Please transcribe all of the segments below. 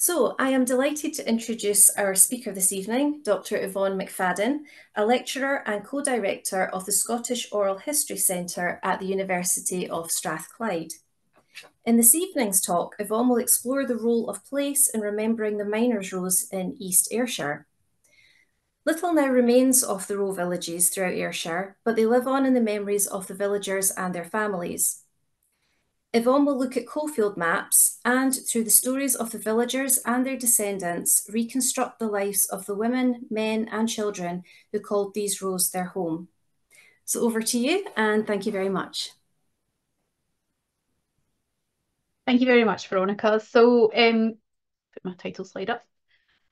So I am delighted to introduce our speaker this evening, Dr. Yvonne McFadden, a lecturer and co-director of the Scottish Oral History Centre at the University of Strathclyde. In this evening's talk, Yvonne will explore the role of place in remembering the miners' rows in East Ayrshire. Little now remains of the row villages throughout Ayrshire, but they live on in the memories of the villagers and their families. Yvonne will look at coalfield maps and, through the stories of the villagers and their descendants, reconstruct the lives of the women, men and children who called these rows their home. So over to you, and thank you very much. Thank you very much, Veronica. So put my title slide up.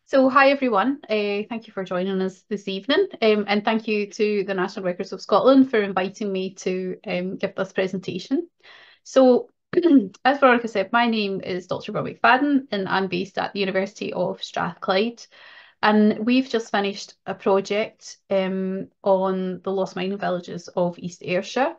So hi everyone, thank you for joining us this evening, and thank you to the National Records of Scotland for inviting me to give this presentation. So as Veronica said, my name is Dr. Yvonne McFadden and I'm based at the University of Strathclyde. And we've just finished a project on the lost mining villages of East Ayrshire,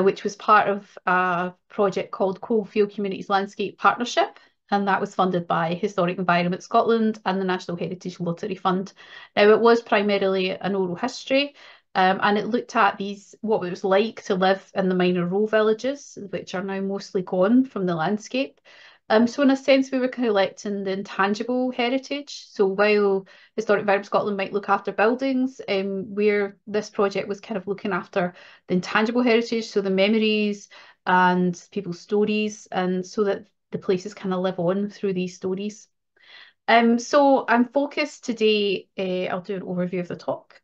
which was part of a project called Coalfield Communities Landscape Partnership. And that was funded by Historic Environment Scotland and the National Heritage Lottery Fund. Now, it was primarily an oral history, and it looked at what it was like to live in the miner row villages, which are now mostly gone from the landscape. So in a sense, we were collecting the intangible heritage. So while Historic Environment Scotland might look after buildings, this project was kind of looking after the intangible heritage, so the memories and people's stories, and so that the places kind of live on through these stories. So I'm focused today, I'll do an overview of the talk.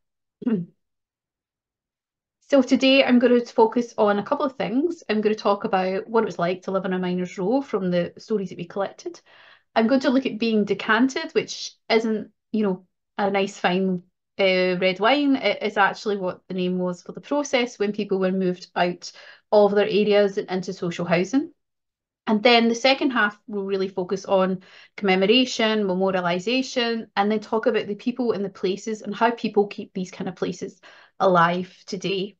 So today I'm going to focus on a couple of things. I'm going to talk about what it was like to live in a miner's row from the stories that we collected. I'm going to look at being decanted, which isn't, a nice fine red wine. It is actually what the name was for the process when people were moved out of their areas and into social housing. And then the second half will really focus on commemoration, memorialisation, and then talk about the people and the places and how people keep these kind of places alive today.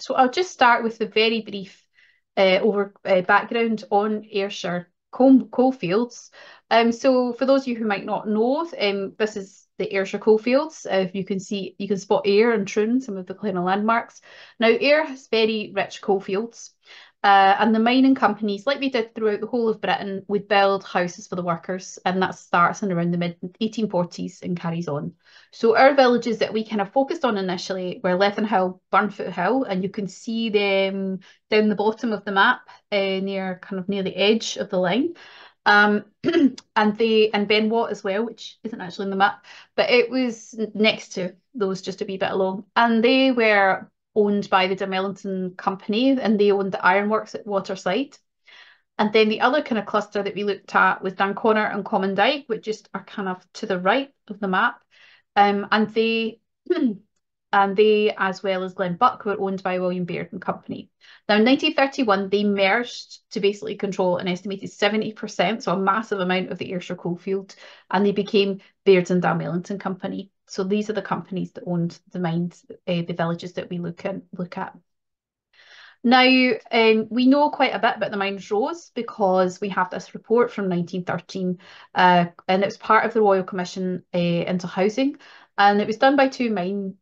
So I'll just start with the very brief background on Ayrshire coalfields. So for those of you who might not know, this is the Ayrshire coalfields. You can spot Ayr and Troon, some of the kind of landmarks. Now, Ayr has very rich coalfields. And the mining companies, like they did throughout the whole of Britain, would build houses for the workers, and that starts in around the mid-1840s and carries on. So our villages that we kind of focused on initially were Lethenhill, Burnfoot Hill, and you can see them down the bottom of the map near the edge of the line. And Ben Watt as well, which isn't actually in the map, but it was next to those just a wee bit along. And they were owned by the Dunmelliton Company, and they owned the ironworks at Waterside. And then the other kind of cluster that we looked at was Danconnor and Common which just are kind of to the right of the map. And they, as well as Glenbuck, were owned by William Baird and Company. Now, in 1931, they merged to basically control an estimated 70%, so a massive amount of the Ayrshire coalfield, and they became Baird and Dunmelliton Company. So these are the companies that owned the mines, the villages that we look at. Now, we know quite a bit about the mines rows because we have this report from 1913, and it was part of the Royal Commission into Housing. And it was done by two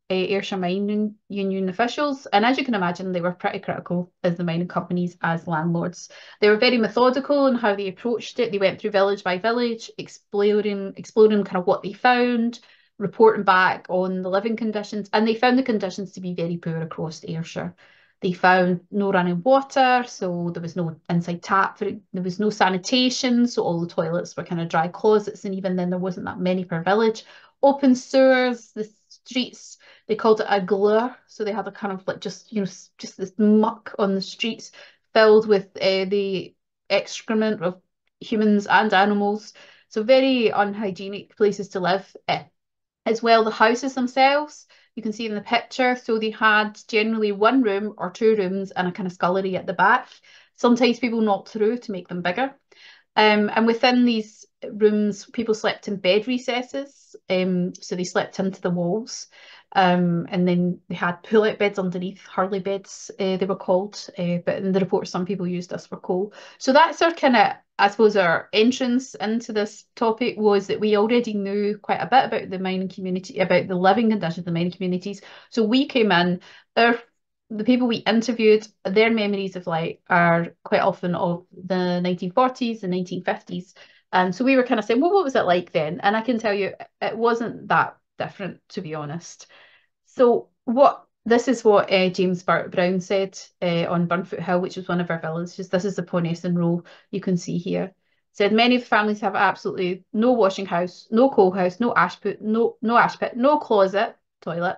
Ayrshire Mining Union officials. And as you can imagine, they were pretty critical as the mining companies as landlords. They were very methodical in how they approached it. They went through village by village, exploring kind of what they found, reporting back on the living conditions. And they found the conditions to be very poor across Ayrshire. They found no running water, so there was no inside tap, there was no sanitation, so all the toilets were kind of dry closets, and even then there wasn't that many per village. Open sewers, the streets, they called it a glur, so they had a kind of like just this muck on the streets filled with the excrement of humans and animals. So very unhygienic places to live. As well, the houses themselves, you can see in the picture, so they had generally one room or two rooms and a kind of scullery at the back. Sometimes people knocked through to make them bigger. And within these rooms, people slept in bed recesses, so they slept into the walls. And then they had pull-out beds underneath, Hurley beds, they were called. But in the report, some people used us for coal. So that's our kind of, I suppose, our entrance into this topic was that we already knew quite a bit about the mining community, about the living conditions of the mining communities. So we came in, the people we interviewed, their memories of like are quite often of the 1940s and 1950s. And so we were kind of saying, well, what was it like then? And I can tell you, it wasn't that different, to be honest. So this is what James Brown said on Burnfoot Hill, which was one of our villages. This is the Ponesson Row you can see here. Said many of the families have absolutely no washing house, no coal house, no ash pit, no ash pit, no closet, toilet.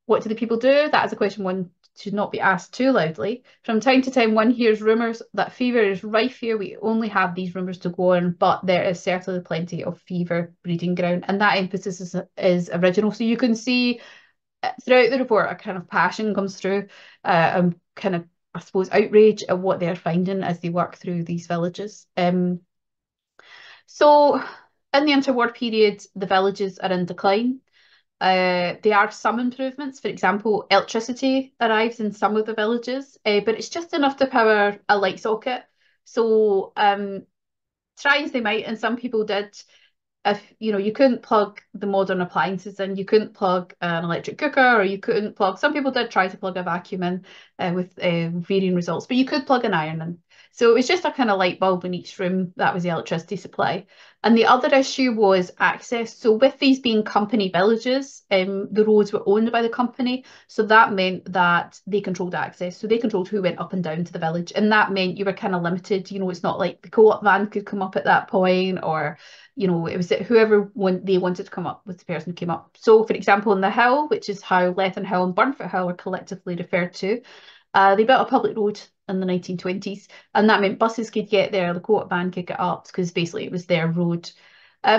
What do the people do? That is a question one should not be asked too loudly. From time to time, one hears rumours that fever is rife here. We only have these rumours to go on, but there is certainly plenty of fever breeding ground. And that emphasis is original. So you can see throughout the report, a kind of passion comes through, and kind of, I suppose, outrage at what they're finding as they work through these villages. So in the interwar period, the villages are in decline. There are some improvements. For example, electricity arrives in some of the villages, but it's just enough to power a light socket. So try as they might, and some people did, if you couldn't plug the modern appliances in, you couldn't plug an electric cooker, or you couldn't plug, some people did try to plug a vacuum in with varying results, but you could plug an iron in. So it was just a kind of light bulb in each room. That was the electricity supply. And the other issue was access. So with these being company villages, the roads were owned by the company. So that meant that they controlled access. So they controlled who went up and down to the village. And that meant you were kind of limited. It's not like the co-op van could come up at that point, or it was whoever they wanted to come up with the person who came up. So, for example, in the Hill, which is how Lethen Hill and Burnfoot Hill are collectively referred to, they built a public road in the 1920s, and that meant buses could get there, the co-op van could get up, because basically it was their road.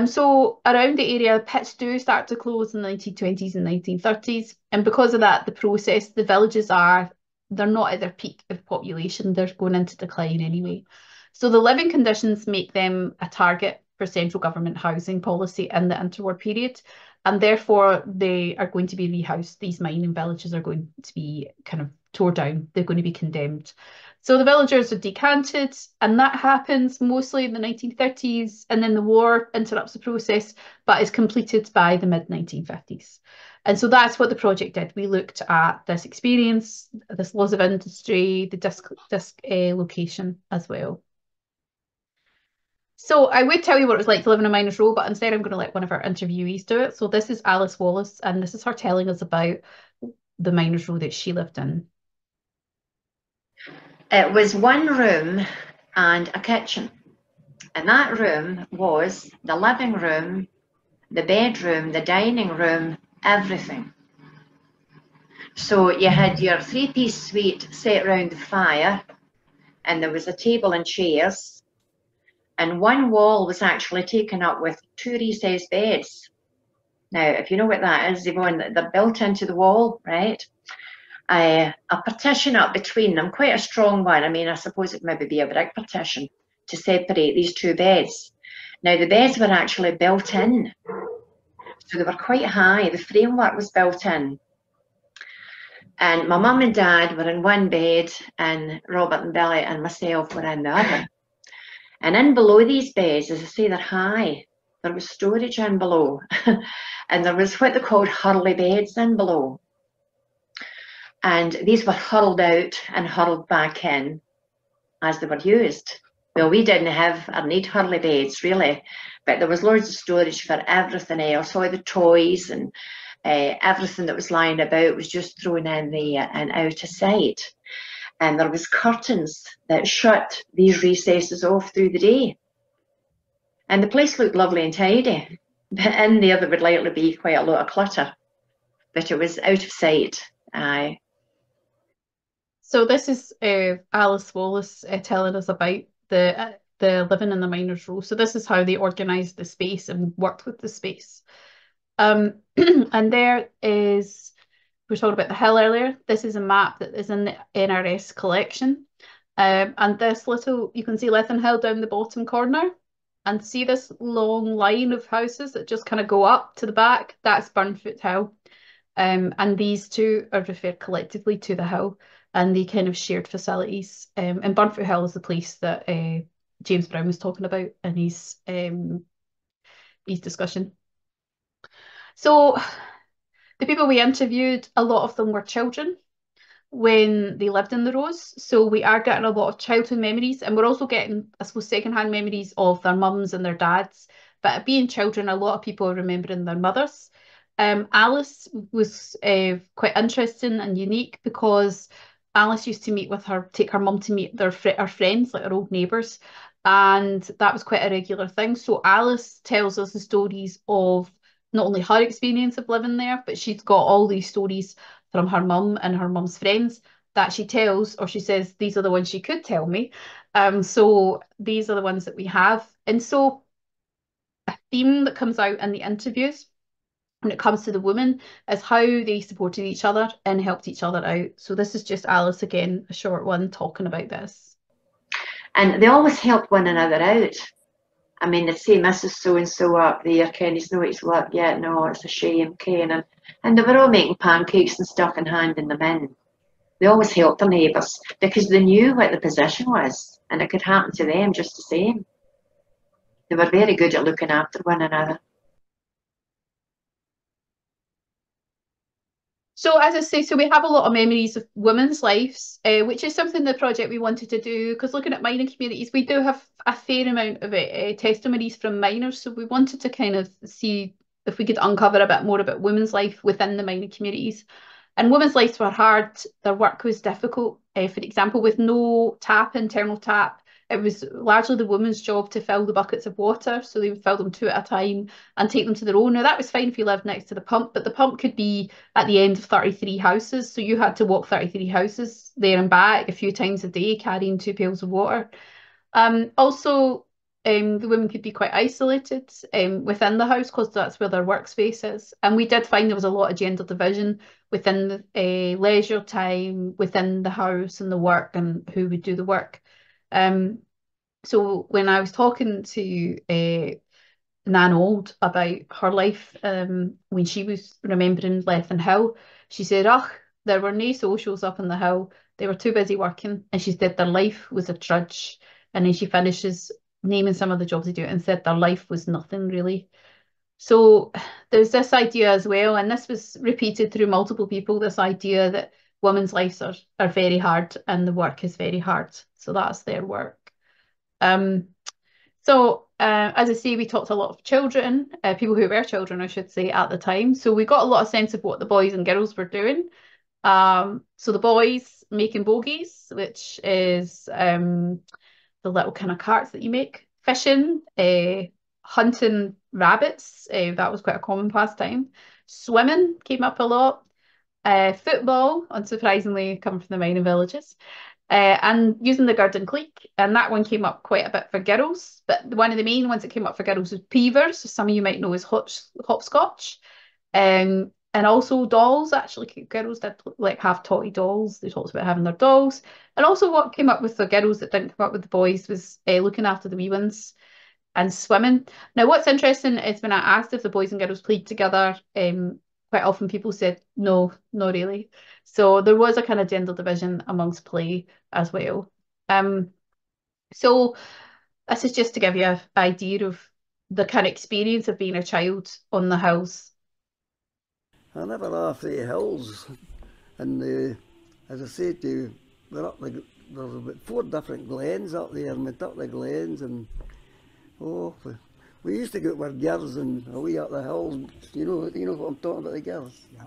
So around the area, pits do start to close in the 1920s and 1930s, and because of that, the villages they're not at their peak of population, they're going into decline anyway. So the living conditions make them a target for central government housing policy in the interwar period, and therefore they are going to be rehoused. These mining villages are going to be kind of tore down. They're going to be condemned. So the villagers are decanted, and that happens mostly in the 1930s, and then the war interrupts the process, but is completed by the mid-1950s. And so that's what the project did. We looked at this experience, this loss of industry, the disc location as well. So I would tell you what it was like to live in a miner's row, but instead I'm going to let one of our interviewees do it. So this is Alice Wallace, and this is her telling us about the miner's row that she lived in. It was one room and a kitchen. And that room was the living room, the bedroom, the dining room, everything. So you had your three-piece suite set around the fire, and there was a table and chairs. And one wall was actually taken up with two recessed beds. Now, if you know what that is, Yvonne, they're built into the wall, right? A partition up between them, quite a strong one. I mean, I suppose it maybe be a brick partition to separate these two beds. Now, the beds were actually built in. So they were quite high. The framework was built in. And my mum and dad were in one bed, and Robert and Billy and myself were in the other. And in below these beds, as I say, they're high. There was storage in below. And there was what they called Hurley beds in below. And these were hurled out and hurled back in as they were used. Well, we didn't have or need Hurley beds, really. But there was loads of storage for everything else. All the toys and everything that was lying about was just thrown in there and out of sight. And there was curtains that shut these recesses off through the day. And the place looked lovely and tidy. But in there would likely be quite a lot of clutter. But it was out of sight. Aye. So this is Alice Wallace telling us about the living in the miner's row. So this is how they organised the space and worked with the space. And there is, we were talking about the hill earlier. This is a map that is in the NRS collection. And this you can see Lethen Hill down the bottom corner. And see this long line of houses that just kind of go up to the back? That's Burnfoot Hill. And these two are referred collectively to the Hill, and they kind of shared facilities. And Burnfoot Hill is the place that James Brown was talking about in his discussion. So the people we interviewed, a lot of them were children when they lived in the Rose. So we are getting a lot of childhood memories, and we're also getting, I suppose, secondhand memories of their mums and their dads. But being children, a lot of people are remembering their mothers. Alice was quite interesting and unique because Alice used to meet with her, take her mum to meet her friends, like her old neighbours, and that was quite a regular thing. So Alice tells us the stories of not only her experience of living there, but she's got all these stories from her mum and her mum's friends that she tells, or she says, these are the ones she could tell me. So these are the ones that we have. And so a theme that comes out in the interviews when it comes to the women is how they supported each other and helped each other out. So this is just Alice again, a short one, talking about this. And they always helped one another out. I mean, they'd say, Mrs. So-and-so up there, Kenny's no it's work yet, no, it's a shame, Ken. And they were all making pancakes and stuff and handing them in. They always helped their neighbours because they knew what the position was and it could happen to them just the same. They were very good at looking after one another. So as I say, so we have a lot of memories of women's lives, which is something the project we wanted to do, because looking at mining communities, we do have a fair amount of testimonies from miners. So we wanted to kind of see if we could uncover a bit more about women's life within the mining communities. And women's lives were hard, their work was difficult. For example, with no internal tap, it was largely the woman's job to fill the buckets of water. So they would fill them 2 at a time and take them to their own. Now that was fine if you lived next to the pump, but the pump could be at the end of 33 houses. So you had to walk 33 houses there and back a few times a day, carrying 2 pails of water. Also, the women could be quite isolated within the house because that's where their workspace is. And we did find there was a lot of gender division within the leisure time, within the house and the work and who would do the work. So when I was talking to Nan Old about her life when she was remembering Lethen Hill, she said, there were no socials up in the hill. They were too busy working. And she said their life was a trudge. And then she finishes naming some of the jobs they do and said their life was nothing really. So there's this idea as well, and this was repeated through multiple people, this idea that women's lives are very hard and the work is very hard. So that's their work. As I say, we talked to a lot of children, people who were children, I should say, at the time. So we got a lot of sense of what the boys and girls were doing. So the boys making bogies, which is the little kind of carts that you make, fishing, hunting rabbits, that was quite a common pastime. Swimming came up a lot. Football, unsurprisingly, coming from the mining villages. And using the Gurdon Cleek, and that one came up quite a bit for girls, but one of the main ones that came up for girls was peavers, so some of you might know as hopscotch, and also dolls. Actually, girls did like have totty dolls. They talked about having their dolls, and also what came up with the girls that didn't come up with the boys was looking after the wee ones and swimming. Now, what's interesting is when I asked if the boys and girls played together, quite often people said no, not really. So there was a kind of gender division amongst play as well. So this is just to give you an idea of the kind of experience of being a child on the hills. I never off the hills, and as I said to you, we're up there's about 4 different glens up there, and we went up the glens, and we used to go with girls and away up the hills. You know what I'm talking about, the girls. Yeah.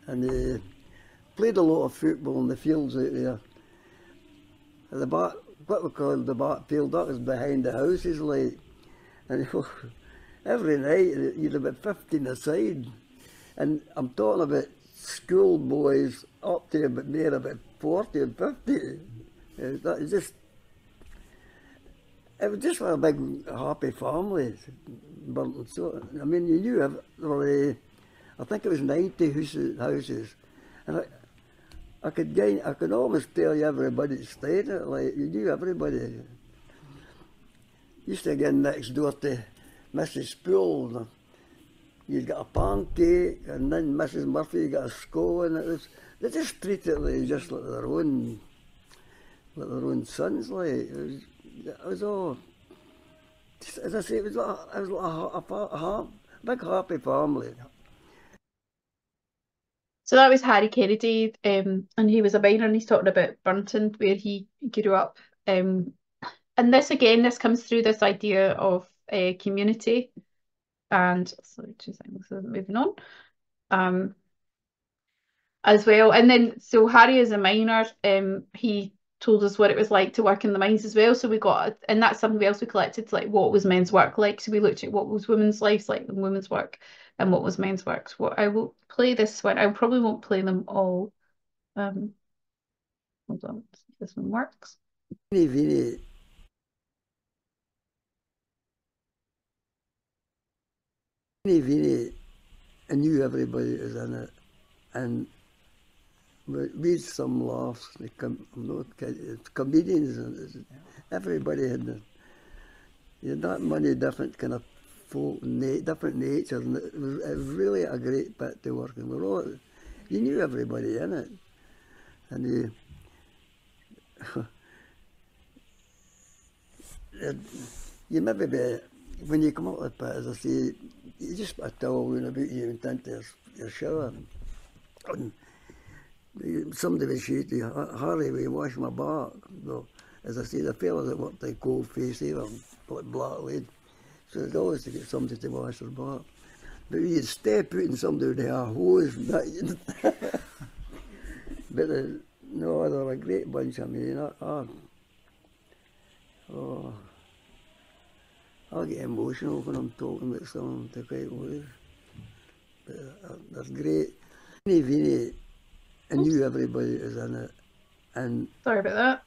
And played a lot of football in the fields out there. What we call the back field, that was behind the houses, like. And every night you'd about 15 aside. And I'm talking about school boys up to about near about 40 and 50. It was just a big happy family. So, I mean, you knew there were, I think it was 90 houses. And I could almost tell you everybody that stayed in it, like you knew everybody. Used to get next door to Mrs. Spool. you got a pancake, and then Mrs. Murphy got a scone. They just treat it like just like their own sons. Like it was all. As I say, it was like a big happy family. So that was Harry Kennedy, and he was a miner, and he's talking about Burnton, where he grew up. And this comes through this idea of community. And sorry, 2 seconds, moving on. As well. And then, so Harry is a miner, he told us what it was like to work in the mines as well. So we got, and that's something else we collected, like what was men's work like. So we looked at what was women's lives like and women's work and what was men's work. So I will play this one. I probably won't play them all. Hold on, this one works. Vinny, I knew everybody was in it, and we had some laughs. Comedians, everybody had that many different kind of folk, different natures, and it was really a great bit to work in. You knew everybody in it, and you maybe when you come up with it, as I say, you just put a towel round about you and into your shower. And somebody would say to you, Harry, will you wash my back? Well, as I say, the fellas that worked in Cold Face, they were like black lead. So they'd always to get somebody to wash their back. But you'd step out and somebody would have a hose and that. But no, they were a great bunch of me. I get emotional when I'm talking about some of the great boys. But that's great. Vinny, I knew everybody was in it. And sorry about that.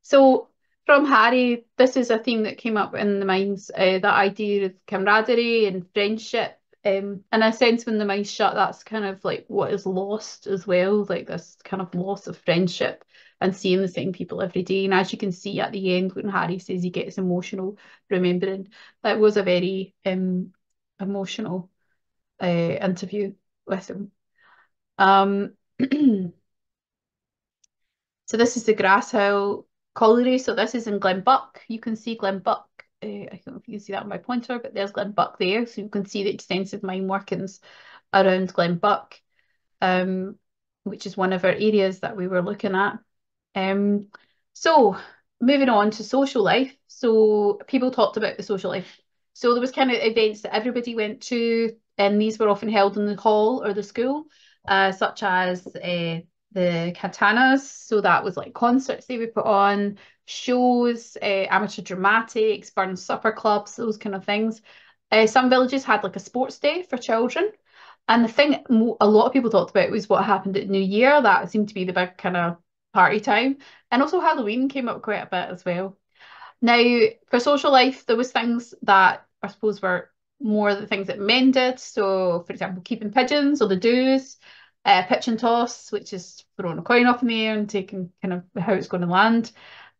So from Harry, this is a theme that came up in the mines, that idea of camaraderie and friendship. In a sense, when the mines shut, that's kind of like what is lost as well, like this kind of loss of friendship and seeing the same people every day. And as you can see at the end, when Harry says he gets emotional remembering, that was a very emotional interview with him. So this is the Grasshill Colliery. So this is in Glenbuck. You can see Glenbuck. I don't know if you can see that on my pointer, but there's Glenbuck there. So you can see the extensive mine workings around Glenbuck, which is one of our areas that we were looking at. So moving on to social life. So people talked about the social life. So there was kind of events that everybody went to, and these were often held in the hall or the school, such as the Katanas. So that was like concerts they would put on, shows, amateur dramatics, Burn supper clubs, those kind of things. Some villages had like a sports day for children. And the thing a lot of people talked about was what happened at New Year. That seemed to be the big kind of party time. And also Halloween came up quite a bit as well. Now, for social life, there was things that I suppose were more the things that men did. So, for example, keeping pigeons or the doos, pitch and toss, which is throwing a coin up in the air and taking kind of how it's going to land.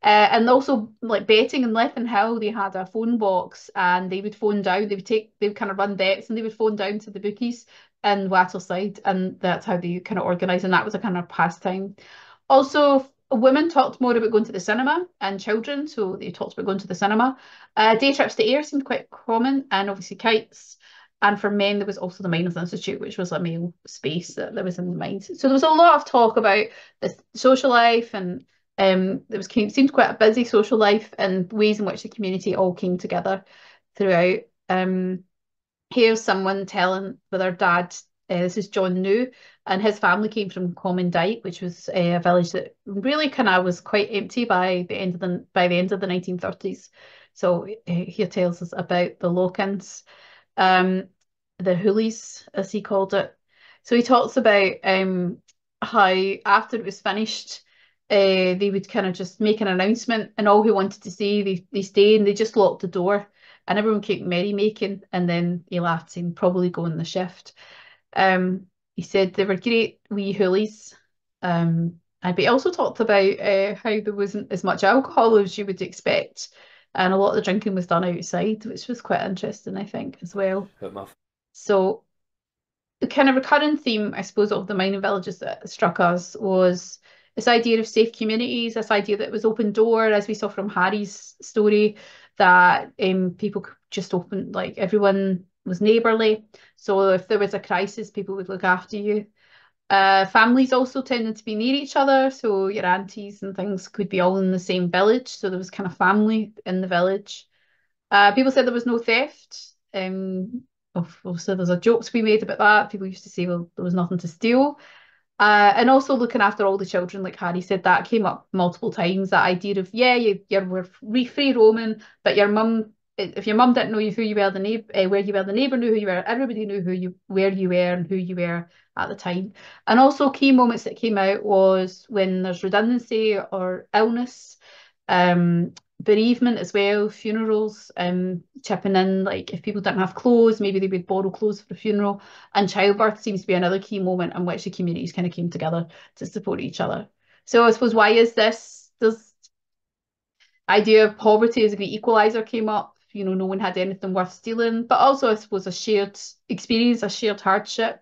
And also like betting in Lethenhill, they had a phone box and they would phone down, they would kind of run bets and they would phone down to the bookies in Wattleside, and that's how they kind of organised, and that was a kind of pastime. Also, women talked more about going to the cinema and children, so they talked about going to the cinema. Day trips to Ayr seemed quite common, and obviously kites. And for men, there was also the Miners' Institute, which was a male space that was in the mines. So there was a lot of talk about the social life, and seemed quite a busy social life and ways in which the community all came together throughout. Here's someone telling with her dad. This is John New, and his family came from Common Dyke, which was a village that really kind of was quite empty by the end of the 1930s. So here tells us about the Locans, the Hoolies, as he called it. So he talks about how after it was finished, they would kind of just make an announcement, and all who wanted to stay, they stay, and they just locked the door, and everyone kept merrymaking, and then he laughed, saying probably go on the shift. He said they were great wee hoolies. But he also talked about how there wasn't as much alcohol as you would expect, and a lot of the drinking was done outside, which was quite interesting, I think, as well. But So the kind of recurring theme, I suppose, of the mining villages that struck us was this idea of safe communities, this idea that it was open door, as we saw from Harry's story, that people could just open, like everyone was neighbourly. So if there was a crisis, people would look after you. Families also tended to be near each other, so your aunties and things could be all in the same village. So there was kind of family in the village. People said there was no theft. Obviously, there's a joke to be made about that. People used to say, well, there was nothing to steal. And also looking after all the children, like Harry said, that came up multiple times. That idea of, yeah, you're free roaming, but your mum, if your mum didn't know who you were, where you were, the neighbour knew who you were. Everybody knew where you were and who you were at the time. And also key moments that came out was when there's redundancy or illness. Bereavement as well, funerals, chipping in, like if people didn't have clothes, maybe they would borrow clothes for the funeral. And childbirth seems to be another key moment in which the communities kind of came together to support each other. So I suppose, why is this? This idea of poverty as a great equaliser came up. You know, no one had anything worth stealing, but also I suppose a shared experience, a shared hardship.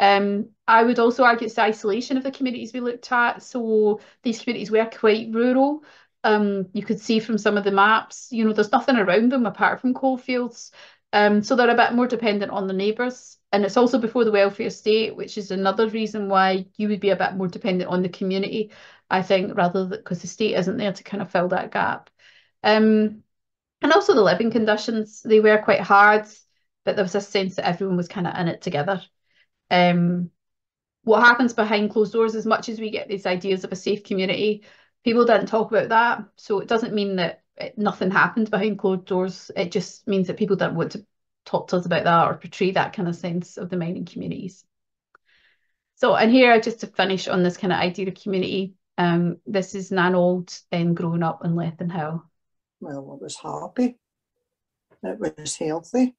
I would also argue it's the isolation of the communities we looked at. So these communities were quite rural. You could see from some of the maps, you know, there's nothing around them apart from coalfields. So they're a bit more dependent on the neighbours. And it's also before the welfare state, which is another reason why you would be a bit more dependent on the community, I think, rather than because the state isn't there to kind of fill that gap. And also the living conditions, they were quite hard, but there was a sense that everyone was kind of in it together. What happens behind closed doors, as much as we get these ideas of a safe community, people didn't talk about that. So it doesn't mean that nothing happened behind closed doors. It just means that people don't want to talk to us about that or portray that kind of sense of the mining communities. So, and here, just to finish on this kind of idea of community, this is Nan Old growing up in Lethen Hill. Well, it was happy. It was healthy.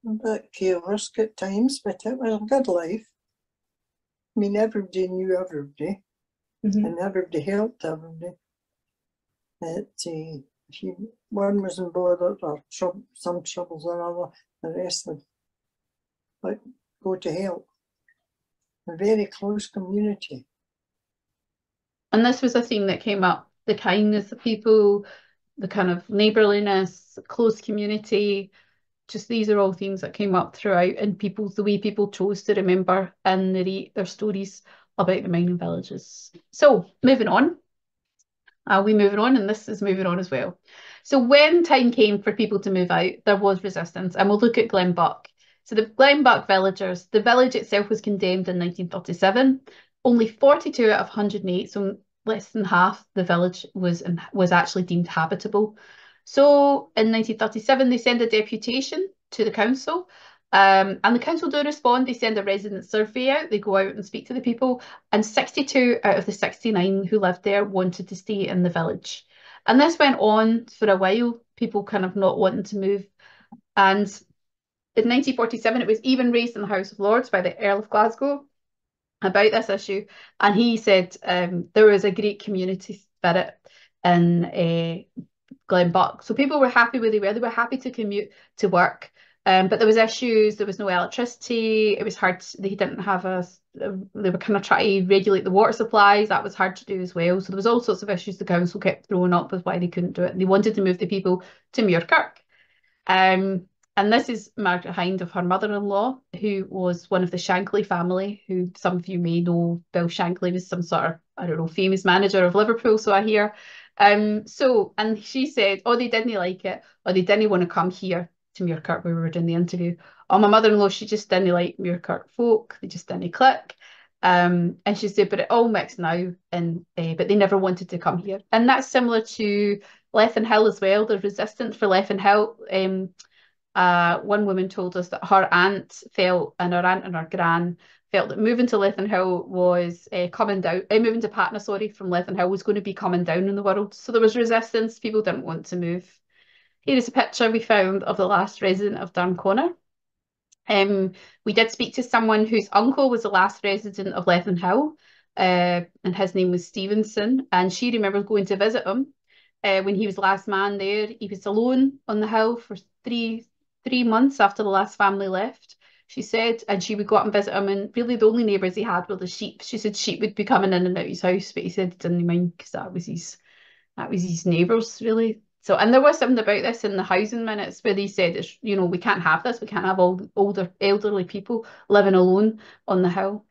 A bit chaos at times, but it was a good life. I mean, everybody knew everybody, and everybody helped everybody. If one was in bother or some troubles or other, the rest would go to help. A very close community. And this was a theme that came up, the kindness of people, the kind of neighbourliness, close community. Just these are all themes that came up throughout, and the way people chose to remember and narrate their stories about the mining villages. So moving on, we're moving on, and this is moving on as well. So when time came for people to move out, there was resistance, and we'll look at Glenbuck. So the Glenbuck villagers, the village itself was condemned in 1937. Only 42 out of 108, so less than half the village was actually deemed habitable. So in 1937, they send a deputation to the council, and the council do respond. They send a resident survey out. They go out and speak to the people, and 62 out of the 69 who lived there wanted to stay in the village. And this went on for a while, people kind of not wanting to move. And in 1947, it was even raised in the House of Lords by the Earl of Glasgow about this issue. And he said there was a great community spirit in Glenbuck. So people were happy where they were. They were happy to commute to work. But there was issues. There was no electricity. It was hard. They didn't have they were kind of trying to regulate the water supplies. That was hard to do as well. So there was all sorts of issues the council kept throwing up with why they couldn't do it. And they wanted to move the people to Muirkirk. And this is Margaret Hind of her mother-in-law, who was one of the Shankly family, who some of you may know. Bill Shankly was some sort of, I don't know, famous manager of Liverpool, so I hear. And she said, oh, they didn't like it, or they didn't want to come here to Muirkirk where we were doing the interview. Oh, my mother-in-law, she just didn't like Muirkirk folk. They just didn't click. And she said, but it all mixed now, and but they never wanted to come here. And that's similar to Lethen Hill as well. The resistance for Lethen Hill. One woman told us that her aunt and her gran felt that moving to Lethen Hill was moving to Patna, from Lethen Hill was going to be coming down in the world. So there was resistance. People didn't want to move. Here is a picture we found of the last resident of Durnconnor. We did speak to someone whose uncle was the last resident of Lethen Hill, and his name was Stevenson, and she remembers going to visit him when he was last man there. He was alone on the hill for 3 months after the last family left, she said, and she would go up and visit him, and really the only neighbours he had were the sheep. She said sheep would be coming in and out his house, but he said he didn't mind because that was his neighbours, really. So, and there was something about this in the housing minutes where they said, it's, you know, we can't have this. We can't have all older, elderly people living alone on the hill.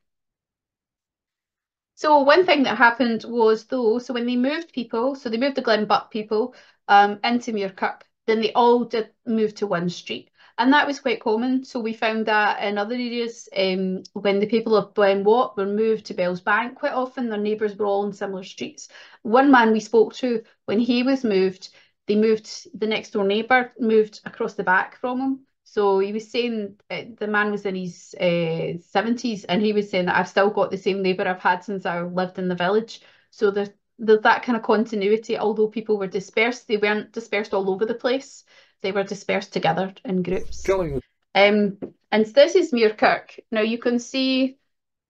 So one thing that happened was, though, so when they moved people, so they moved the Glenbuck people into Muirkirk, then they all did move to one street. And that was quite common. So we found that in other areas, when the people of Glenwalk were moved to Bell's Bank, quite often their neighbours were all in similar streets. One man we spoke to, when he was moved, the next door neighbour moved across the back from him. So he was saying the man was in his 70s, and he was saying that I've still got the same neighbour I've had since I lived in the village. So there's that kind of continuity. Although people were dispersed, they weren't dispersed all over the place. They were dispersed together in groups. And this is Muirkirk. Now you can see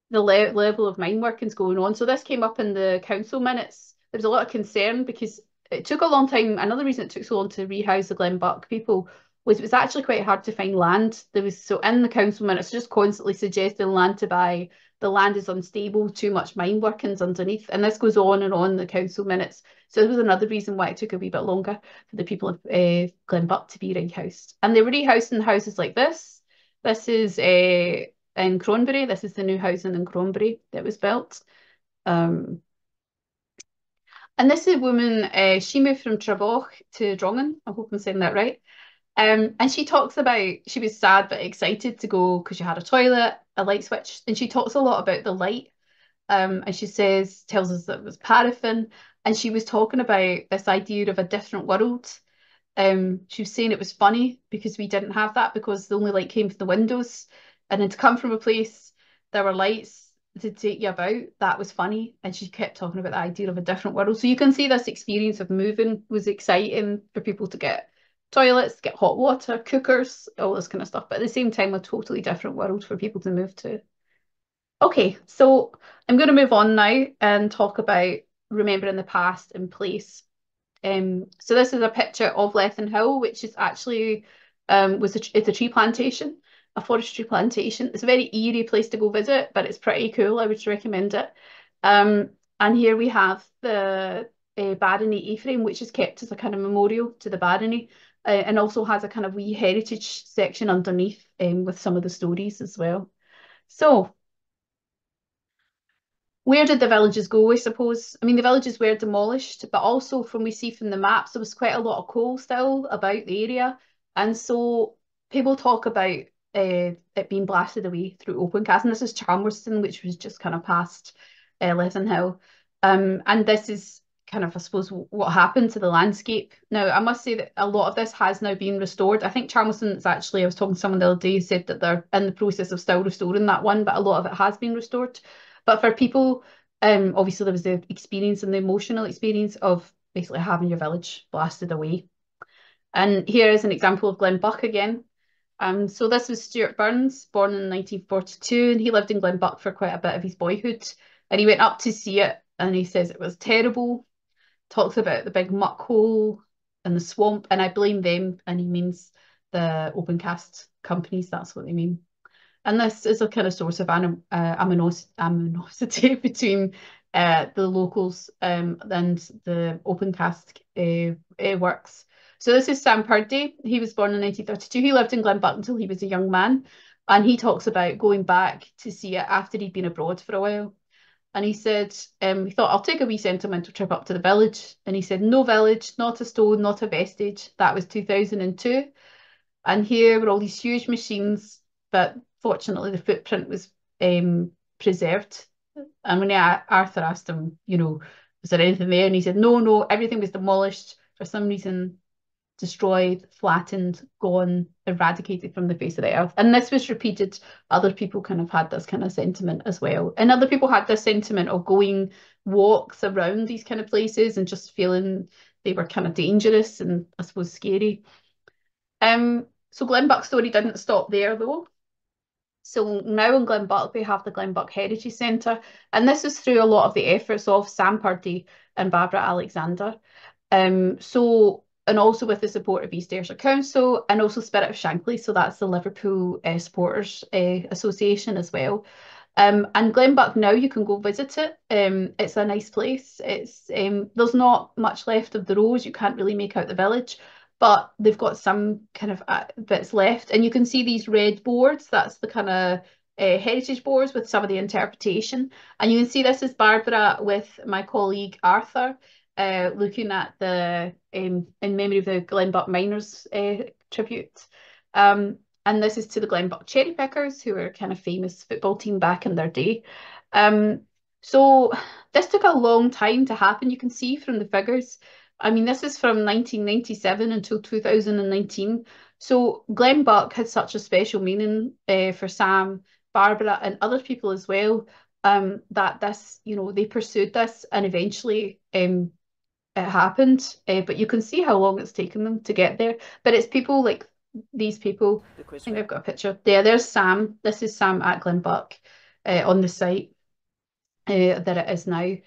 the level of mine workings going on. So this came up in the council minutes. There was a lot of concern because it took a long time. Another reason it took so long to rehouse the Glenbuck people was it was actually quite hard to find land. There was, so in the council minutes, just constantly suggesting land to buy. The land is unstable, too much mine workings underneath. And this goes on in the council minutes. So this was another reason why it took a wee bit longer for the people of Glenbuck to be rehoused. And they were rehoused in houses like this. This is in Cronbury. This is the new housing in Cronbury that was built. And this is a woman, she moved from Treboch to Drongen. I hope I'm saying that right. And she talks about, she was sad but excited to go because she had a toilet, a light switch, and she talks a lot about the light. And she tells us that it was paraffin, and she was talking about this idea of a different world. She was saying it was funny because we didn't have that, because the only light came from the windows, and then to come from a place there were lights to take you about, that was funny. And she kept talking about the idea of a different world. So you can see this experience of moving was exciting for people to get toilets, get hot water, cookers, all this kind of stuff, but at the same time a totally different world for people to move to. Okay, so I'm going to move on now and talk about remembering the past and place. So this is a picture of Lethen Hill, which is actually it's a tree plantation, a forestry plantation. It's a very eerie place to go visit, but it's pretty cool. I would recommend it. And here we have the barony A-frame, which is kept as a kind of memorial to the barony, and also has a kind of wee heritage section underneath with some of the stories as well. So where did the villages go, I suppose? I mean, the villages were demolished, but also from we see from the maps, there was quite a lot of coal still about the area. And so people talk about it being blasted away through Opencast. And this is Chalmerston, which was just kind of past Lethen Hill. And this is kind of, I suppose, what happened to the landscape. Now, I must say that a lot of this has now been restored. I think Chalmerston is actually, I was talking to someone the other day who said that they're in the process of still restoring that one, but a lot of it has been restored. But for people, obviously there was the experience and the emotional experience of basically having your village blasted away. And here is an example of Glenbuck again. So this was Stuart Burns, born in 1942, and he lived in Glenbuck for quite a bit of his boyhood. And he went up to see it, and he says it was terrible. Talks about the big muck hole and the swamp, and I blame them, and he means the Opencast companies, that's what they mean. And this is a kind of source of animosity between the locals and the Opencast works. So this is Sam Purdy. He was born in 1932. He lived in Glenbuck until he was a young man. And he talks about going back to see it after he'd been abroad for a while. And he said, he thought, I'll take a wee sentimental trip up to the village. And he said, no village, not a stone, not a vestige. That was 2002. And here were all these huge machines, but fortunately the footprint was preserved. And when Arthur asked him, you know, was there anything there? And he said, no, everything was demolished, for some reason, destroyed, flattened, gone, eradicated from the face of the earth. And this was repeated. Other people kind of had this kind of sentiment as well. And other people had this sentiment of going walks around these kind of places and just feeling they were kind of dangerous and, I suppose, scary. So Glenbuck's story didn't stop there though. So now in Glenbuck, we have the Glenbuck Heritage Centre, and this is through a lot of the efforts of Sam Purdy and Barbara Alexander. So and also with the support of East Ayrshire Council and also Spirit of Shankly, so that's the Liverpool Supporters Association as well. And Glenbuck now, you can go visit it. It's a nice place. It's there's not much left of the roads. You can't really make out the village, but they've got some kind of bits left. And you can see these red boards. That's the kind of heritage boards with some of the interpretation. And you can see this is Barbara with my colleague Arthur, looking at the in memory of the Glenbuck Miners tribute. And this is to the Glenbuck Cherry Pickers, who were a kind of famous football team back in their day. So this took a long time to happen, you can see from the figures. I mean, this is from 1997 until 2019. So Glenbuck had such a special meaning for Sam, Barbara, and other people as well, that this, they pursued this, and eventually it happened. But you can see how long it's taken them to get there. But it's people like these people. I think I've got a picture. There's Sam. This is Sam at Glenbuck on the site that it is now.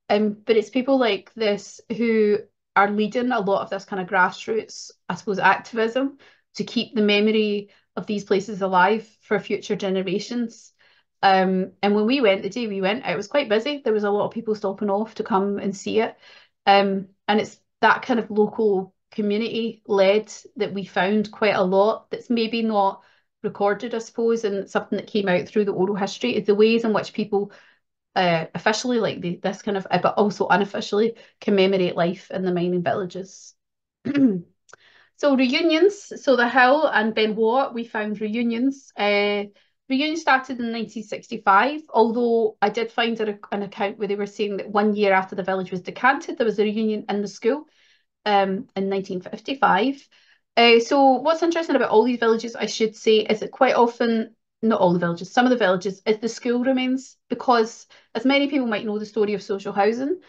But it's people like this who are leading a lot of this kind of grassroots, I suppose, activism to keep the memory of these places alive for future generations. And when we went, the day we went, it was quite busy. There was a lot of people stopping off to come and see it. And it's that kind of local community led that we found quite a lot that's maybe not recorded, I suppose, and something that came out through the oral history is the ways in which people officially, like this kind of, but also unofficially, commemorate life in the mining villages. So reunions, so the Hill and Ben Watt, we found reunions. Reunions started in 1965, although I did find an account where they were saying that 1 year after the village was decanted, there was a reunion in the school in 1955. So what's interesting about all these villages, I should say, is that quite often, not all the villages, some of the villages, is the school remains, because as many people might know the story of social housing,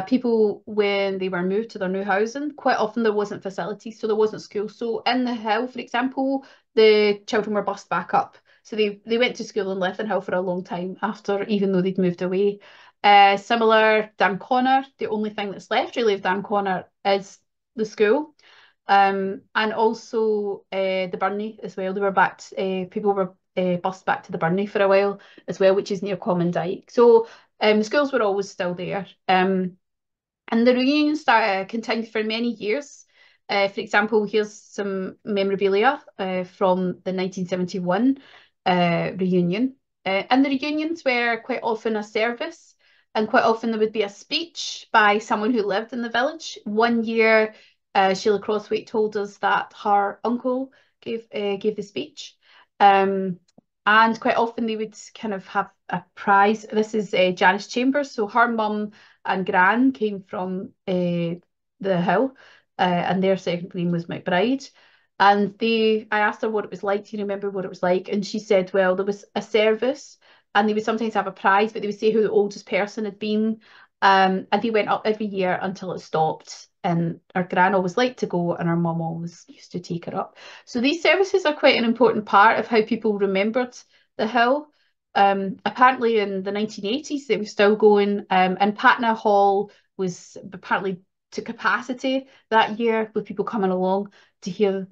people, when they were moved to their new housing, quite often there wasn't facilities, so there wasn't school. So in the Hill, for example, the children were bussed back up. So they went to school and left in Hill for a long time after, even though they'd moved away. Similar, Danconnor, the only thing that's left really of Danconnor is the school. And also the Burney as well. They were back, people were bussed back to the Burney for a while as well, which is near Common Dyke. So the schools were always still there. And the reunion continued for many years. For example, here's some memorabilia from the 1971 reunion. And the reunions were quite often a service, and quite often there would be a speech by someone who lived in the village. 1 year, Sheila Crosswaite told us that her uncle gave the speech. And quite often they would kind of have a prize. This is Janice Chambers. So her mum and gran came from the Hill, and their second name was McBride. And I asked her what it was like. Do you remember what it was like? And she said, well, there was a service, and they would sometimes have a prize, but they would say who the oldest person had been. And they went up every year until it stopped. And our gran always liked to go, and our mum always used to take her up. So these services are quite an important part of how people remembered the Hill. Apparently in the 1980s, they were still going, and Patna Hall was apparently to capacity that year, with people coming along to hear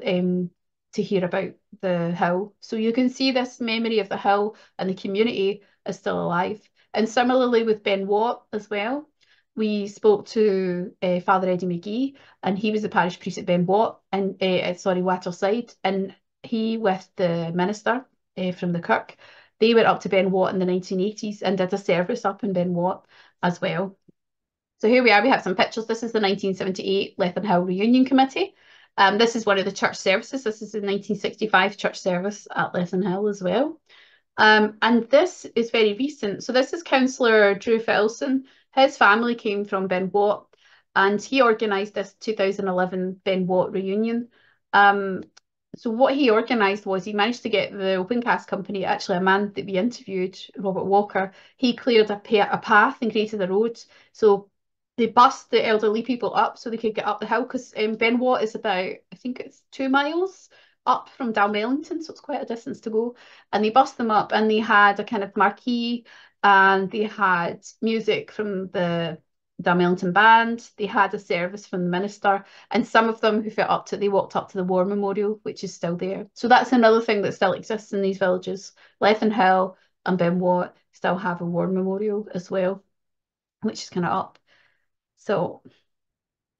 about the Hill. So you can see this memory of the Hill and the community is still alive. And similarly with Ben Watt as well. We spoke to Father Eddie McGee, and he was the parish priest at Ben Watt, and Waterside, and he with the minister from the Kirk, they went up to Ben Watt in the 1980s and did a service up in Ben Watt as well. So here we are, we have some pictures. This is the 1978 Lethen Hill Reunion Committee. This is one of the church services. This is the 1965 church service at Lethen Hill as well. And this is very recent. So this is Councillor Drew Filson. His family came from Ben Watt, and he organised this 2011 Ben Watt reunion. So what he organised was he managed to get the open cast company, actually a man that we interviewed, Robert Walker, he cleared a path and created a road. So they bussed the elderly people up so they could get up the hill, because Ben Watt is about, I think it's 2 miles up from Dalmellington, so it's quite a distance to go. And they bussed them up, and they had a kind of marquee, and they had music from the Dalmellington Band. They had a service from the minister, and some of them who felt up to it, they walked up to the War Memorial, which is still there. So that's another thing that still exists in these villages. Lethenhill and Ben Watt still have a War Memorial as well, which is kind of up. So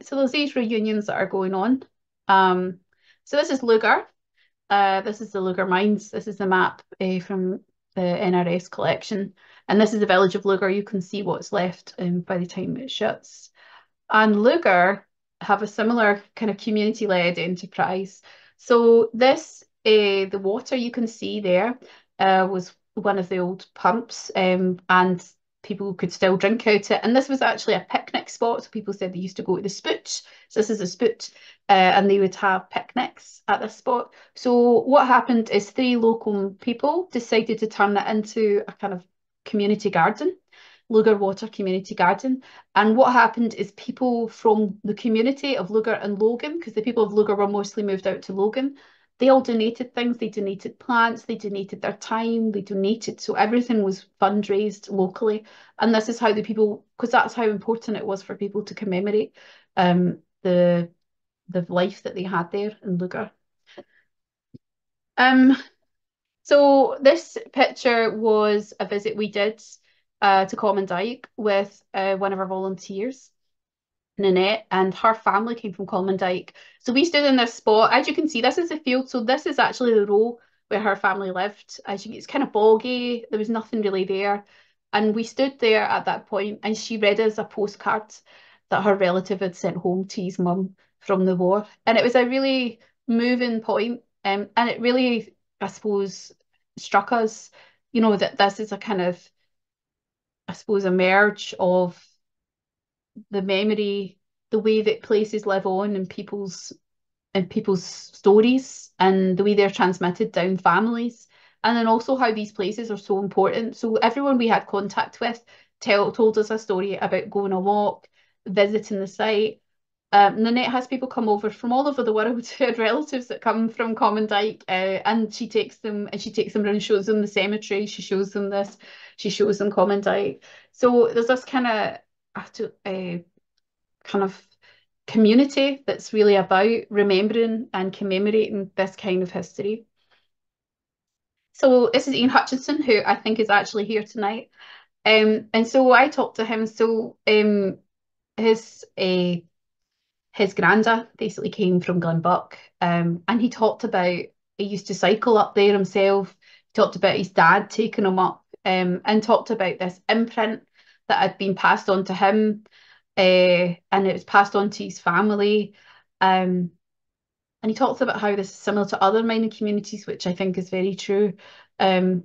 there's these reunions that are going on. So this is Lugar. This is the Lugar Mines. This is the map from the NRS collection. And this is the village of Lugar. You can see what's left by the time it shuts. And Lugar have a similar kind of community-led enterprise. So this, the water you can see there was one of the old pumps, and people could still drink out it. And this was actually a picnic spot. So people said they used to go to the Spoot. So this is a Spoot, and they would have picnics at this spot. So what happened is 3 local people decided to turn it into a kind of community garden, Lugar Water Community Garden. And what happened is people from the community of Lugar and Logan, because the people of Lugar were mostly moved out to Logan, they all donated things. They donated plants, they donated their time, they donated. So everything was fundraised locally. And this is how the people, because that's how important it was for people to commemorate the life that they had there in Lugar. So this picture was a visit we did to Common Dyke with one of our volunteers, Nanette, and her family came from Common Dyke. So we stood in this spot. As you can see, this is the field. So this is actually the row where her family lived. As you can, it's kind of boggy. There was nothing really there. And we stood there at that point, and she read us a postcard that her relative had sent home to his mum from the war. And it was a really moving point. And it really, I suppose, struck us, you know, that this is a kind of, I suppose, a merge of the memory, the way that places live on in people's stories and the way they're transmitted down families, and then also how these places are so important. So everyone we had contact with told us a story about going a walk, visiting the site. Nanette has people come over from all over the world. She had relatives that come from Common Dyke, and she takes them around and shows them the cemetery. She shows them this. She shows them Common Dyke. So there's this kind of community that's really about remembering and commemorating this kind of history. So this is Ian Hutchinson, who I think is actually here tonight. And so I talked to him. So his granda basically came from Glenbuck, and he talked about he used to cycle up there himself. He talked about his dad taking him up, and talked about this imprint that had been passed on to him, and it was passed on to his family. And he talks about how this is similar to other mining communities, which I think is very true. And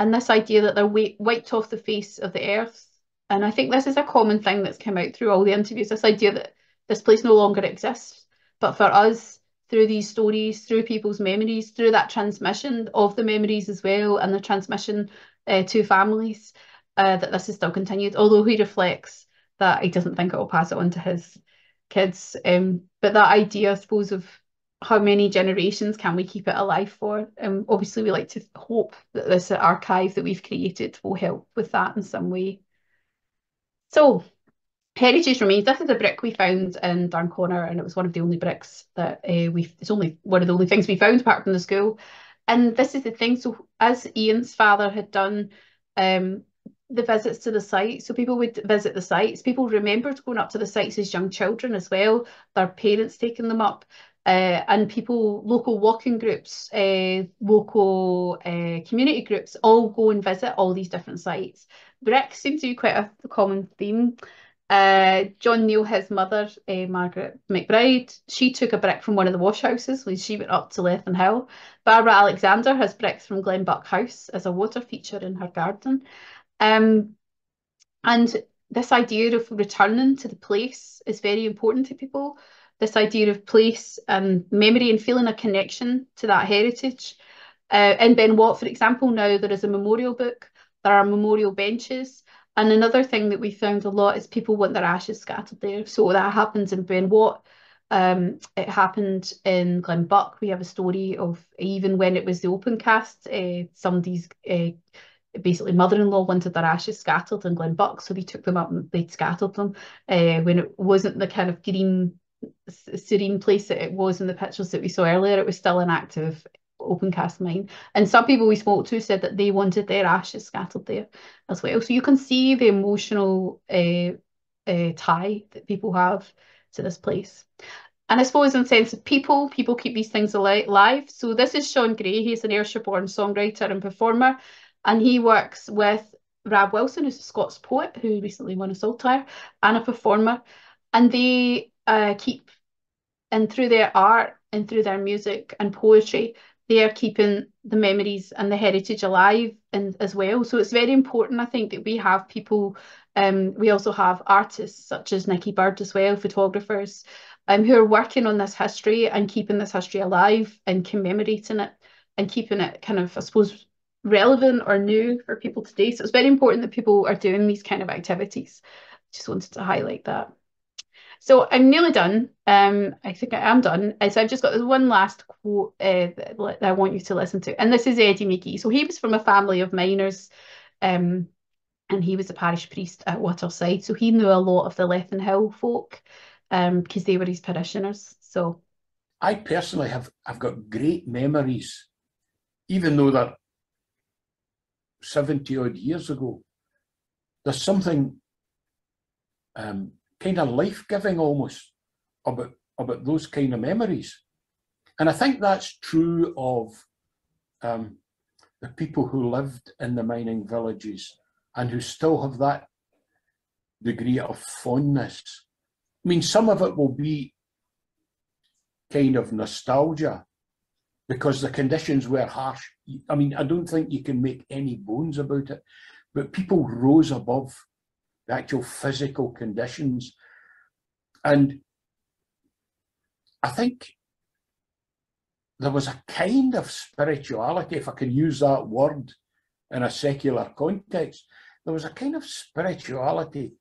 this idea that they're wiped off the face of the earth. And I think this is a common thing that's come out through all the interviews, this idea that this place no longer exists. But for us, through these stories, through people's memories, through that transmission of the memories as well, and the transmission to families, that this is still continued, although he reflects that he doesn't think it will pass it on to his kids. But that idea, I suppose, of how many generations can we keep it alive for? Obviously, we like to hope that this archive that we've created will help with that in some way. So, heritage remains. This is a brick we found in Darnconnor, and it was one of the only bricks that it's only one of the only things we found apart from the school. And this is the thing. So, as Ian's father had done, the visits to the site, so people would visit the sites. People remembered going up to the sites as young children as well. Their parents taking them up. And people, local walking groups, local community groups, all go and visit all these different sites. Bricks seem to be quite a common theme. John Neal, his mother, Margaret McBride, she took a brick from one of the wash houses when she went up to Lethenhill. Barbara Alexander has bricks from Glenbuck House as a water feature in her garden. And this idea of returning to the place is very important to people. This idea of place and memory and feeling a connection to that heritage. In Ben Watt, for example, now there is a memorial book, there are memorial benches, and another thing that we found a lot is people want their ashes scattered there. So that happens in Ben Watt. It happened in Glenbuck. We have a story of even when it was the open cast, somebody's basically mother-in-law wanted their ashes scattered in Glenbuck, so they took them up and they scattered them when it wasn't the kind of green, serene place that it was in the pictures that we saw earlier. It was still an active open cast mine. And some people we spoke to said that they wanted their ashes scattered there as well. So you can see the emotional tie that people have to this place. And I suppose in the sense of people keep these things alive. So this is Sean Gray. He's an Ayrshire-born songwriter and performer. And he works with Rab Wilson, who's a Scots poet who recently won a Saltire, and a performer. And they keep, and through their art and through their music and poetry, they are keeping the memories and the heritage alive and as well. So it's very important, I think, that we have people. We also have artists such as Nicky Bird as well, photographers, who are working on this history and keeping this history alive and commemorating it and keeping it kind of, I suppose, relevant or new for people today. So it's very important that people are doing these kind of activities. Just wanted to highlight that. So I'm nearly done. I think I am done. So I've just got this one last quote that I want you to listen to. And this is Eddie McGee. So he was from a family of miners, and he was a parish priest at Waterside. So he knew a lot of the Lethen Hill folk, because they were his parishioners. So I personally I've got great memories, even though they're 70 odd years ago. There's something kind of life-giving almost about those kind of memories. And I think that's true of the people who lived in the mining villages and who still have that degree of fondness. I mean, some of it will be kind of nostalgia because the conditions were harsh. I mean, I don't think you can make any bones about it, but people rose above the actual physical conditions. And I think there was a kind of spirituality, if I can use that word in a secular context, there was a kind of spirituality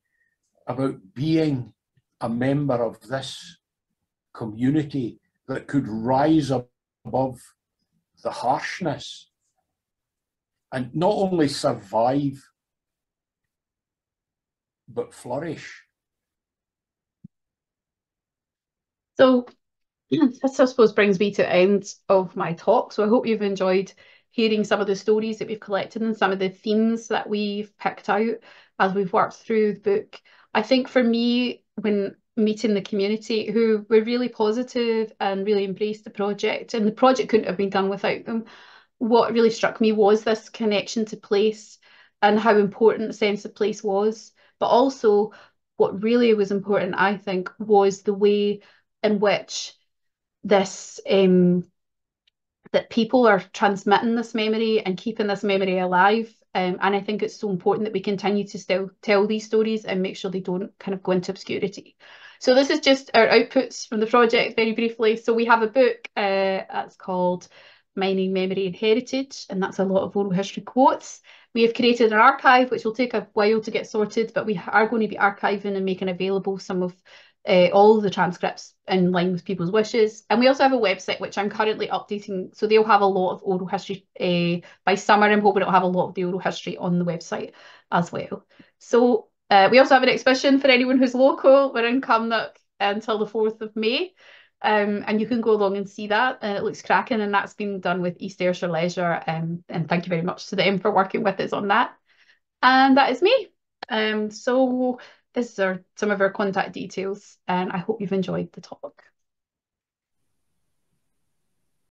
about being a member of this community that could rise above the harshness and not only survive, but flourish. So this, I suppose, brings me to the end of my talk. So I hope you've enjoyed hearing some of the stories that we've collected and some of the themes that we've picked out as we've worked through the book. I think for me, when meeting the community who were really positive and really embraced the project, and the project couldn't have been done without them, what really struck me was this connection to place and how important the sense of place was. But also what really was important, I think, was the way in which this that people are transmitting this memory and keeping this memory alive. And I think it's so important that we continue to still tell these stories and make sure they don't kind of go into obscurity. So this is just our outputs from the project very briefly. So we have a book that's called Mining, Memory and Heritage, and that's a lot of oral history quotes. We have created an archive, which will take a while to get sorted, but we are going to be archiving and making available some of all of the transcripts in line with people's wishes. And we also have a website, which I'm currently updating. So they'll have a lot of oral history. By summer, I'm hoping it'll have a lot of the oral history on the website as well. So we also have an exhibition for anyone who's local. We're in Cumnock until the 4th of May. And you can go along and see that. It looks cracking, and that's been done with East Ayrshire Leisure. And thank you very much to them for working with us on that. And that is me. So these are some of our contact details, and I hope you've enjoyed the talk.